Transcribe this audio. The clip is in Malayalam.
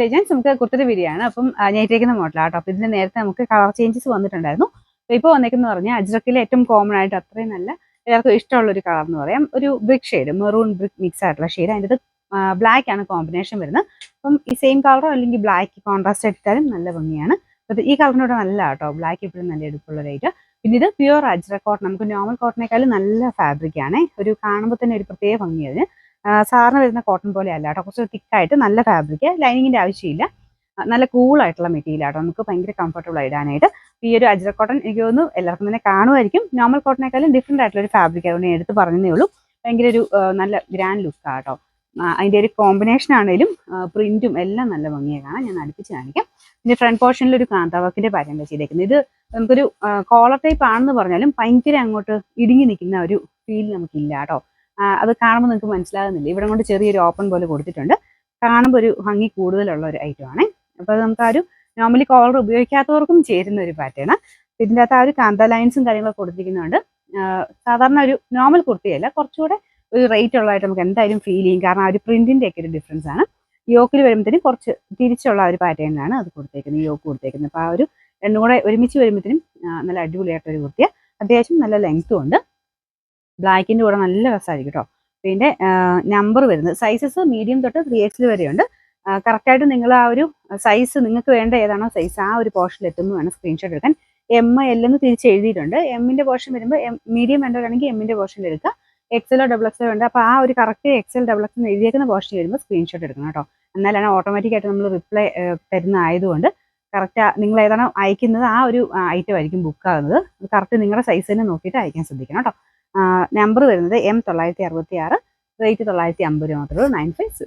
ഏജൻസ് നമുക്ക് കുർത്തയുടെ വീഡിയോയാണ്. അപ്പം ഞാൻ ഇട്ടേക്കുന്ന മോഡലാണ് കേട്ടോ. അപ്പോൾ ഇതിന് നേരത്തെ നമുക്ക് കളർ ചേഞ്ചസ് വന്നിട്ടുണ്ടായിരുന്നു. അപ്പോൾ ഇപ്പോൾ വന്നേക്കെന്ന് പറഞ്ഞാൽ അജ്രക്കിലെ ഏറ്റവും കോമൺ ആയിട്ട് അത്രയും നല്ല എല്ലാവർക്കും ഇഷ്ടമുള്ള ഒരു കളർ എന്ന് പറയാം. ഒരു brick shade, maroon brick mix ആയിട്ടുള്ള ഷെയ്ഡ്. അതിൻ്റെ ബ്ലാക്ക് ആണ് കോമ്പിനേഷൻ വരുന്നത്. അപ്പം ഈ സെയിം കളറോ അല്ലെങ്കിൽ ബ്ലാക്ക് കോൺട്രാസ്റ്റ് എടുത്താലും നല്ല ഭംഗിയാണ്. അപ്പോൾ ഈ കളറിനോട് നല്ല കേട്ടോ, ബ്ലാക്ക് എപ്പോഴും നല്ല എടുപ്പുള്ള റേറ്റ്. പിന്നെ ഇത് പ്യുവർ അജ്രക് കോട്ടൺ, നമുക്ക് നോർമൽ കോട്ടണേക്കാളും നല്ല ഫാബ്രിക് ആണ്. ഒരു കാണുമ്പോൾ തന്നെ ഒരു പ്രത്യേക ഭംഗി അതിന്. സാറിന് വരുന്ന കോട്ടൺ പോലെ അല്ല കേട്ടോ, കുറച്ച് തിക്കായിട്ട് നല്ല ഫാബ്രിക്, ലൈനിങ്ങിൻ്റെ ആവശ്യമില്ല. നല്ല കൂളായിട്ടുള്ള മെറ്റീരിയൽ ആട്ടോ, നമുക്ക് ഭയങ്കര കംഫർട്ടബിൾ ഇടാനായിട്ട്. ഈ ഒരു അജ്രക് കോട്ടൺ എനിക്ക് തോന്നുന്നു എല്ലാവർക്കും തന്നെ കാണുമായിരിക്കും. നോർമൽ കോട്ടണേക്കാളും ഡിഫറെൻ്റ് ആയിട്ടുള്ള ഒരു ഫാബ്രിക്, അതുകൊണ്ട് ഞാൻ എടുത്ത് പറഞ്ഞതേ ഉള്ളൂ. ഭയങ്കര ഒരു നല്ല ഗ്രാൻഡ് ലുക്കാണ് കേട്ടോ. അതിൻ്റെ ഒരു കോമ്പിനേഷൻ ആണെങ്കിലും പ്രിന്റും എല്ലാം നല്ല ഭംഗിയാണ് കാണാൻ. ഞാൻ അടുപ്പിച്ച് കാണിക്കാം. പിന്നെ ഫ്രണ്ട് പോർഷനിൽ ഒരു കാന്താവർക്കിൻ്റെ പാറ്റേൺ ചെയ്തേക്കുന്നത്. ഇത് നമുക്കൊരു കോളർ ടൈപ്പ് ആണെന്ന് പറഞ്ഞാലും ഭയങ്കര അങ്ങോട്ട് ഇടുങ്ങി നിൽക്കുന്ന ഒരു ഫീൽ നമുക്കില്ല കേട്ടോ. അത് കാണുമ്പോൾ നിങ്ങൾക്ക് മനസ്സിലാകുന്നില്ല, ഇവിടെ കൊണ്ട് ചെറിയൊരു ഓപ്പൺ പോലെ കൊടുത്തിട്ടുണ്ട്. കാണുമ്പോൾ ഒരു ഭംഗി കൂടുതലുള്ള ഒരു ഐറ്റം ആണ്. അപ്പോൾ അത് നമുക്ക് ആ ഒരു നോർമലി കോളർ ഉപയോഗിക്കാത്തവർക്കും ചേരുന്ന ഒരു പാറ്റേൺ. ഇതിൻ്റെ അകത്ത് ആ ഒരു കാന്ത ലൈൻസും കാര്യങ്ങളൊക്കെ കൊടുത്തിരിക്കുന്നുണ്ട്. സാധാരണ ഒരു നോർമൽ കുർത്തിയല്ല, കുറച്ചുകൂടെ ഒരു റേറ്റ് ഉള്ളതായിട്ട് നമുക്ക് എന്തായാലും ഫീൽ ചെയ്യും. കാരണം ആ ഒരു പ്രിന്റിൻ്റെ ഒക്കെ ഒരു ഡിഫറൻസ് ആണ്. യോക്കിൽ വരുമ്പോഴത്തേനും കുറച്ച് തിരിച്ചുള്ള ഒരു പാറ്റേണിലാണ് അത് കൊടുത്തേക്കുന്നത്, യോക്ക് കൊടുത്തേക്കുന്നത്. അപ്പോൾ ആ ഒരു രണ്ടും കൂടെ ഒരുമിച്ച് വരുമ്പോഴത്തേനും നല്ല അടിപൊളിയായിട്ടൊരു കുർത്തിയാണ്. അത്യാവശ്യം നല്ല ലെങ്ത്തും ഉണ്ട്. ബ്ലാക്കിൻ്റെ കൂടെ നല്ല രസമായിരിക്കും കേട്ടോ. പിന്നെ നമ്പർ വരുന്നത് സൈസസ് മീഡിയം തൊട്ട് 3XL വരെയുണ്ട്. കറക്റ്റായിട്ട് നിങ്ങൾ ആ ഒരു സൈസ് നിങ്ങൾക്ക് വേണ്ട ഏതാണോ സൈസ് ആ ഒരു പോർഷനിൽ എത്തുമ്പോൾ വേണം സ്ക്രീൻഷോട്ട് എടുക്കാൻ. ML എന്ന് തിരിച്ച് എഴുതിയിട്ടുണ്ട്. എമ്മിൻ്റെ പോർഷൻ വരുമ്പോൾ മീഡിയം വേണ്ടവരാണെങ്കിൽ എമ്മിൻ്റെ പോർഷനിൽ എടുക്കുക. XLോ XXL ഉണ്ട്. അപ്പോൾ ആ ഒരു കറക്റ്റ് XL XXL എന്ന് എഴുതിയേക്കുന്ന പോർഷൻ വരുമ്പോൾ സ്ക്രീൻഷോട്ട് എടുക്കണം കേട്ടോ. എന്നാലാണ് ഓട്ടോമാറ്റിക്കായിട്ട് നമ്മൾ റിപ്ലൈ തരുന്ന ആയതുകൊണ്ട് കറക്റ്റ് നിങ്ങൾ ഏതാണോ അയക്കുന്നത് ആ ഒരു ഐറ്റം ആയിരിക്കും ബുക്ക് ആകുന്നത്. കറക്റ്റ് നിങ്ങളുടെ സൈസ് തന്നെ നോക്കിയിട്ട് അയക്കാൻ ശ്രദ്ധിക്കണം കേട്ടോ. നമ്പർ വരുന്നത് M966, റേറ്റ് 950 മാത്രമേ ഉള്ളൂ, 950.